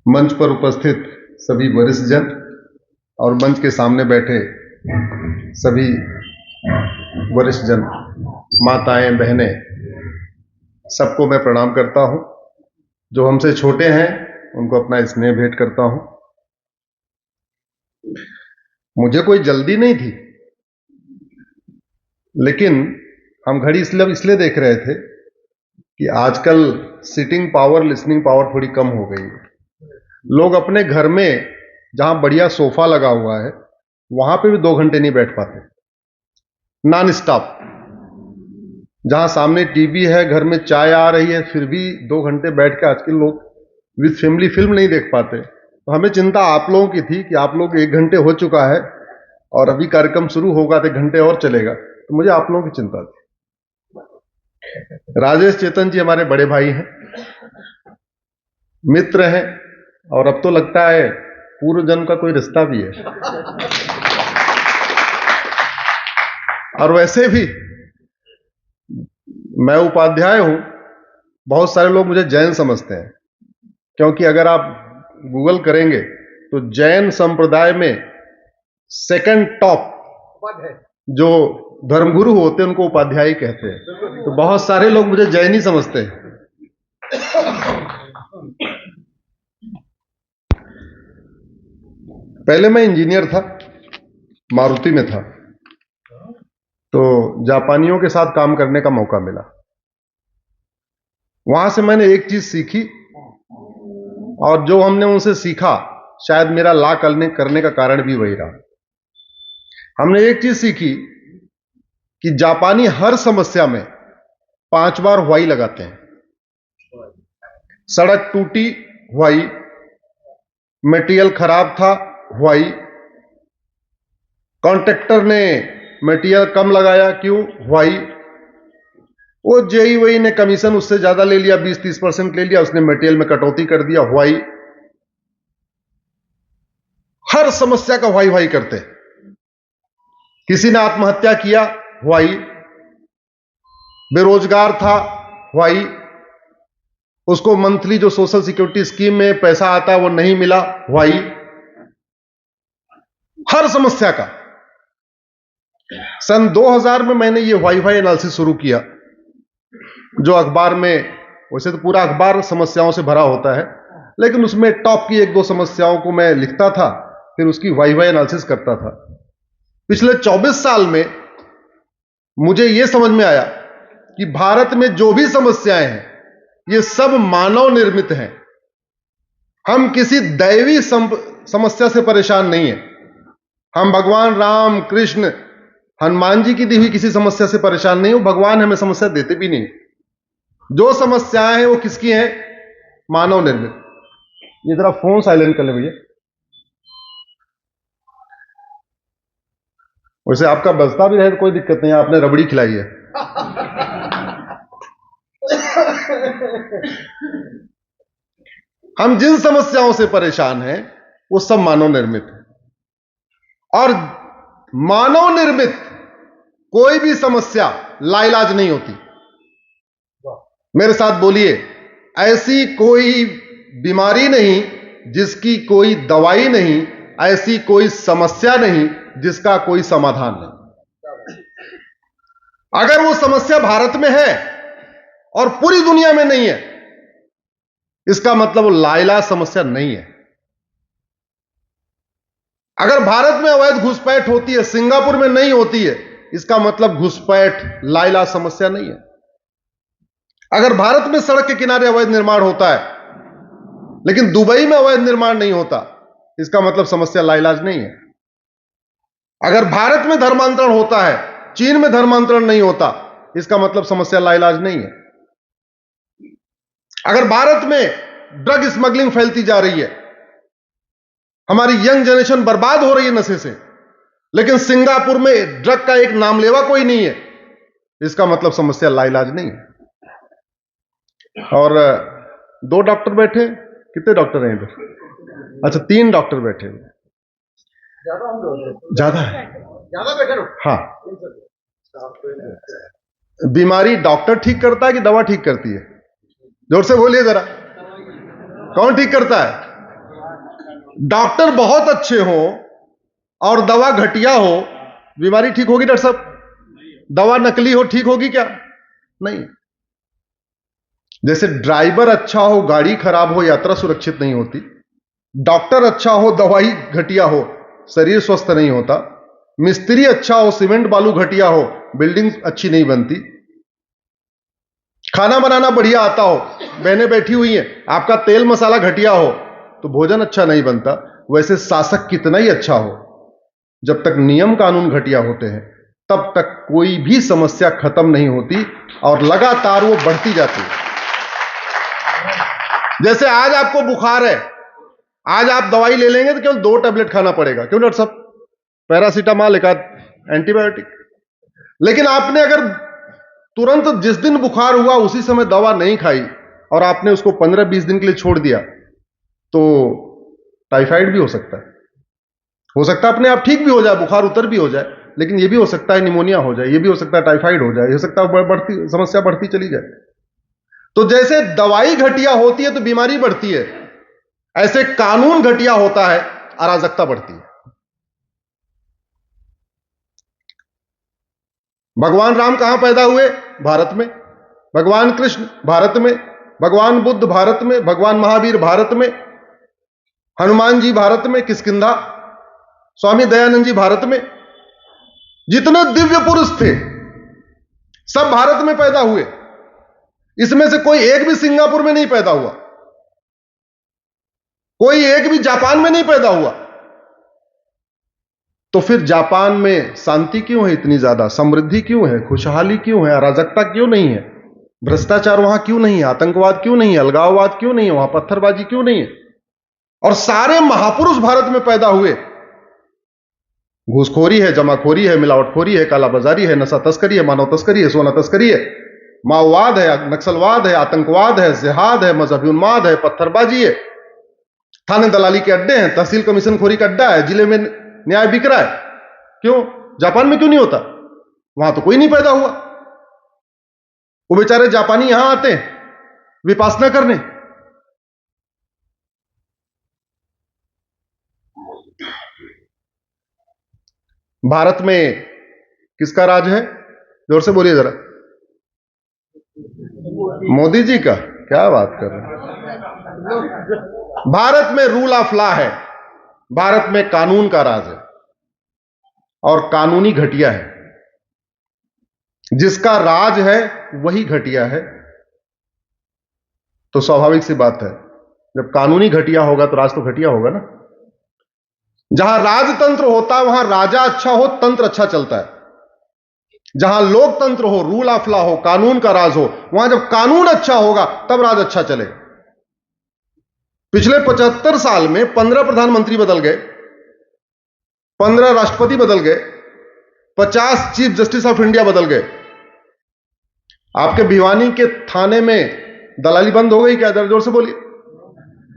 मंच पर उपस्थित सभी वरिष्ठ जन और मंच के सामने बैठे सभी वरिष्ठ जन, माताएं, बहनें, सबको मैं प्रणाम करता हूं। जो हमसे छोटे हैं उनको अपना स्नेह भेंट करता हूं। मुझे कोई जल्दी नहीं थी, लेकिन हम घड़ी इसलिए देख रहे थे कि आजकल सिटिंग पावर, लिसनिंग पावर थोड़ी कम हो गई है। लोग अपने घर में जहां बढ़िया सोफा लगा हुआ है वहां पे भी 2 घंटे नहीं बैठ पाते नॉन स्टॉप। जहां सामने टीवी है, घर में चाय आ रही है, फिर भी 2 घंटे बैठ के आजकल लोग विद फैमिली फिल्म नहीं देख पाते। तो हमें चिंता आप लोगों की थी कि आप लोग 1 घंटे हो चुका है और अभी कार्यक्रम शुरू होगा तो 1 घंटे और चलेगा, तो मुझे आप लोगों की चिंता थी। राजेश चेतन जी हमारे बड़े भाई हैं, मित्र हैं, और अब तो लगता है पूर्व जन्म का कोई रिश्ता भी है। और वैसे भी मैं उपाध्याय हूं, बहुत सारे लोग मुझे जैन समझते हैं, क्योंकि अगर आप गूगल करेंगे तो जैन संप्रदाय में सेकंड टॉप जो धर्मगुरु होते हैं उनको उपाध्याय कहते हैं। तो बहुत सारे लोग मुझे जैन ही समझते हैं। पहले मैं इंजीनियर था, मारुति में था, तो जापानियों के साथ काम करने का मौका मिला। वहां से मैंने एक चीज सीखी, और जो हमने उनसे सीखा शायद मेरा ला करने का कारण भी वही रहा। हमने एक चीज सीखी कि जापानी हर समस्या में 5 बार व्हाई लगाते हैं। सड़क टूटी, व्हाई। मटेरियल खराब था, व्हाई। कॉन्ट्रैक्टर ने मटेरियल कम लगाया, क्यों? व्हाई। वो जेई वही ने कमीशन उससे ज्यादा ले लिया, 20-30% ले लिया, उसने मटेरियल में कटौती कर दिया, व्हाई। हर समस्या का व्हाई व्हाई करते। किसी ने आत्महत्या किया, व्हाई। बेरोजगार था, व्हाई। उसको मंथली जो सोशल सिक्योरिटी स्कीम में पैसा आता है वो नहीं मिला, व्हाई। हर समस्या का। सन 2000 में मैंने ये वाई वाई एनालिसिस शुरू किया, जो अखबार में, वैसे तो पूरा अखबार समस्याओं से भरा होता है, लेकिन उसमें टॉप की 1-2 समस्याओं को मैं लिखता था, फिर उसकी वाई वाई एनालिसिस करता था। पिछले 24 साल में मुझे यह समझ में आया कि भारत में जो भी समस्याएं हैं ये सब मानव निर्मित हैं। हम किसी दैवी समस्या से परेशान नहीं है। हम भगवान राम, कृष्ण, हनुमान जी की दी हुई किसी समस्या से परेशान नहीं हो। भगवान हमें समस्या देते भी नहीं। जो समस्याएं हैं वो किसकी हैं? मानव निर्मित। ये जरा फोन साइलेंट कर ले भैया। वैसे आपका बजता भी रहे तो कोई दिक्कत नहीं, आपने रबड़ी खिलाई है। हम जिन समस्याओं से परेशान हैं वो सब मानव निर्मित है, और मानव निर्मित कोई भी समस्या लाइलाज नहीं होती। मेरे साथ बोलिए, ऐसी कोई बीमारी नहीं जिसकी कोई दवाई नहीं, ऐसी कोई समस्या नहीं जिसका कोई समाधान नहीं। अगर वो समस्या भारत में है और पूरी दुनिया में नहीं है, इसका मतलब वो लाइलाज समस्या नहीं है। अगर भारत में अवैध घुसपैठ होती है, सिंगापुर में नहीं होती है, इसका मतलब घुसपैठ लाइलाज समस्या नहीं है। अगर भारत में सड़क के किनारे अवैध निर्माण होता है लेकिन दुबई में अवैध निर्माण नहीं होता, इसका मतलब समस्या लाइलाज नहीं है। अगर भारत में धर्मांतरण होता है, चीन में धर्मांतरण नहीं होता, इसका मतलब समस्या लाइलाज नहीं है। अगर भारत में ड्रग स्मगलिंग फैलती जा रही है, हमारी यंग जनरेशन बर्बाद हो रही है नशे से, लेकिन सिंगापुर में ड्रग का एक नामलेवा कोई नहीं है, इसका मतलब समस्या लाइलाज नहीं है। और 2 डॉक्टर बैठे, कितने डॉक्टर हैं इधर? अच्छा, 3 डॉक्टर बैठे हुए। ज्यादा है, ज्यादा बैठे हो? हाँ। बीमारी डॉक्टर ठीक करता है कि दवा ठीक करती है? जोर से बोलिए जरा, कौन ठीक करता है? डॉक्टर बहुत अच्छे हो और दवा घटिया हो, बीमारी ठीक होगी डॉक्टर साहब? दवा नकली हो, ठीक होगी क्या? नहीं। जैसे ड्राइवर अच्छा हो, गाड़ी खराब हो, यात्रा सुरक्षित नहीं होती। डॉक्टर अच्छा हो, दवाई घटिया हो, शरीर स्वस्थ नहीं होता। मिस्त्री अच्छा हो, सीमेंट बालू घटिया हो, बिल्डिंग अच्छी नहीं बनती। खाना बनाना बढ़िया आता हो, बहनें बैठी हुई हैं, आपका तेल मसाला घटिया हो तो भोजन अच्छा नहीं बनता। वैसे शासक कितना ही अच्छा हो, जब तक नियम कानून घटिया होते हैं तब तक कोई भी समस्या खत्म नहीं होती और लगातार वो बढ़ती जाती है। जैसे आज आपको बुखार है, आज आप दवाई ले लेंगे तो केवल 2 टैबलेट खाना पड़ेगा, क्यों डॉक्टर साहब? पैरासीटामॉल, एक आध एंटीबायोटिक। लेकिन आपने अगर तुरंत जिस दिन बुखार हुआ उसी समय दवा नहीं खाई और आपने उसको 15-20 दिन के लिए छोड़ दिया तो टाइफाइड भी हो सकता है। हो सकता है अपने आप ठीक भी हो जाए, बुखार उतर भी हो जाए, लेकिन यह भी हो सकता है निमोनिया हो जाए, यह भी हो सकता है टाइफाइड हो जाए, हो सकता है बढ़ती समस्या बढ़ती चली जाए। तो जैसे दवाई घटिया होती है तो बीमारी बढ़ती है, ऐसे कानून घटिया होता है, अराजकता बढ़ती है। भगवान राम कहां पैदा हुए? भारत में। भगवान कृष्ण भारत में। भगवान बुद्ध भारत में। भगवान महावीर भारत में। हनुमान जी भारत में, किष्किंधा। स्वामी दयानंद जी भारत में। जितने दिव्य पुरुष थे सब भारत में पैदा हुए। इसमें से कोई एक भी सिंगापुर में नहीं पैदा हुआ, कोई एक भी जापान में नहीं पैदा हुआ। तो फिर जापान में शांति क्यों है इतनी ज्यादा? समृद्धि क्यों है? खुशहाली क्यों है? अराजकता क्यों नहीं है? भ्रष्टाचार वहां क्यों नहीं है? आतंकवाद क्यों नहीं है? अलगाववाद क्यों नहीं है? वहां पत्थरबाजी क्यों नहीं है? और सारे महापुरुष भारत में पैदा हुए। घूसखोरी है, जमाखोरी है, मिलावटखोरी है, कालाबाजारी है, नशा तस्करी है, मानव तस्करी है, सोना तस्करी है, माओवाद है, नक्सलवाद है, आतंकवाद है, जिहाद है, मजहबी उन्माद है, पत्थरबाजी है, थाने दलाली के अड्डे हैं, तहसील कमीशन खोरी का अड्डा है, जिले में न्याय बिक रहा है। क्यों? जापान में क्यों नहीं होता? वहां तो कोई नहीं पैदा हुआ। वो बेचारे जापानी यहां आते हैं विपासना करने। भारत में किसका राज है? जोर से बोलिए जरा। मोदी जी का? क्या बात कर रहे हैं? भारत में रूल ऑफ लॉ है, भारत में कानून का राज है और कानूनी घटिया है। जिसका राज है वही घटिया है। तो स्वाभाविक सी बात है, जब कानूनी घटिया होगा तो राज तो घटिया होगा ना। जहां राजतंत्र होता है वहां राजा अच्छा हो, तंत्र अच्छा चलता है। जहां लोकतंत्र हो, रूल ऑफ लॉ हो, कानून का राज हो, वहां जब कानून अच्छा होगा तब राज अच्छा चलेगा। पिछले 75 साल में 15 प्रधानमंत्री बदल गए, 15 राष्ट्रपति बदल गए, 50 चीफ जस्टिस ऑफ इंडिया बदल गए। आपके भिवानी के थाने में दलाली बंद हो गई क्या? जोर से बोलिए।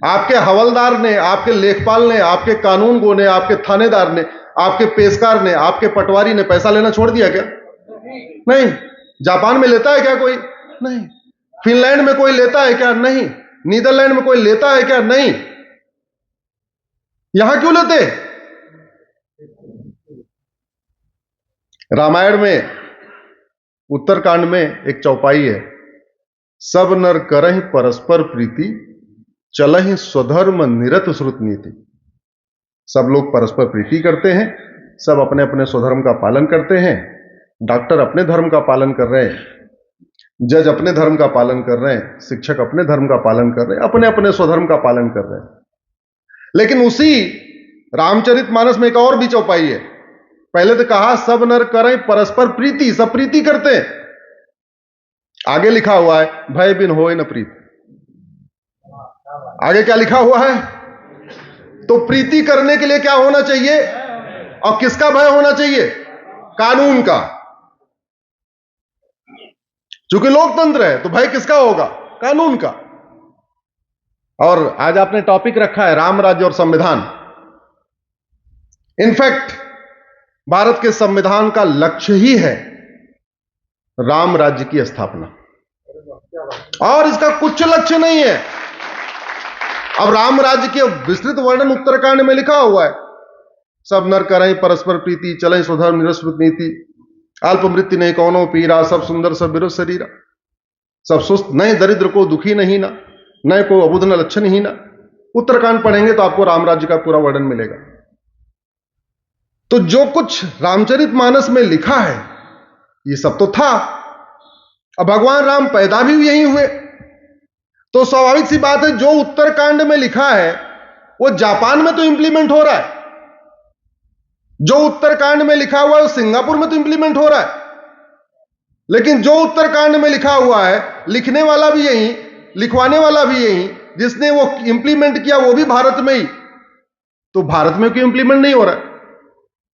आपके हवलदार ने, आपके लेखपाल ने, आपके कानूनगो ने, आपके थानेदार ने, आपके पेशकार ने, आपके पटवारी ने पैसा लेना छोड़ दिया क्या? नहीं। जापान में लेता है क्या कोई? नहीं। फिनलैंड में कोई लेता है क्या? नहीं। नीदरलैंड में कोई लेता है क्या? नहीं। यहां क्यों लेते? रामायण में उत्तरकांड में एक चौपाई है, सब नर करहि परस्पर प्रीति, चलहि स्वधर्म निरत श्रुत नीति। सब लोग परस्पर प्रीति करते हैं, सब अपने अपने स्वधर्म का पालन करते हैं। डॉक्टर अपने धर्म का पालन कर रहे हैं, जज अपने धर्म का पालन कर रहे हैं, शिक्षक अपने धर्म का पालन कर रहे हैं, अपने अपने स्वधर्म का पालन कर रहे हैं। लेकिन उसी रामचरितमानस में एक और भी चौपाई है। पहले तो कहा सब नर करें परस्पर प्रीति, सब प्रीति करते हैं। आगे लिखा हुआ है भय बिन होए न प्रीति। आगे क्या लिखा हुआ है? तो प्रीति करने के लिए क्या होना चाहिए और किसका भय होना चाहिए? कानून का। चूंकि लोकतंत्र है तो भय किसका होगा? कानून का। और आज आपने टॉपिक रखा है राम राज्य और संविधान। इनफैक्ट भारत के संविधान का लक्ष्य ही है राम राज्य की स्थापना, और इसका कुछ लक्ष्य नहीं है। अब राम राज्य के विस्तृत वर्णन उत्तरकांड में लिखा हुआ है, सब नर करई परस्पर प्रीति, चलई स्वधर्म निरस्वत नीति, अल्प मृत्यु नहीं कौनो पीरा, सब सुंदर सब विरस शरीरा, सब सुस्त नए दरिद्र को दुखी नहीं ना, नए को अबुध न लक्षण ही ना। उत्तरकांड पढ़ेंगे तो आपको राम राज्य का पूरा वर्णन मिलेगा। तो जो कुछ रामचरितमानस में लिखा है ये सब तो था। अब भगवान राम पैदा भी यहीं हुए, तो स्वाभाविक सी बात है जो उत्तरकांड में लिखा है वो जापान में तो इंप्लीमेंट हो रहा है, जो उत्तरकांड में लिखा हुआ है वो सिंगापुर में तो इंप्लीमेंट हो रहा है। लेकिन जो उत्तरकांड में लिखा हुआ है लिखने वाला भी यहीं, लिखवाने वाला भी यहीं, जिसने वो इंप्लीमेंट किया वो भी भारत में ही, तो भारत में क्यों इंप्लीमेंट नहीं हो रहा है?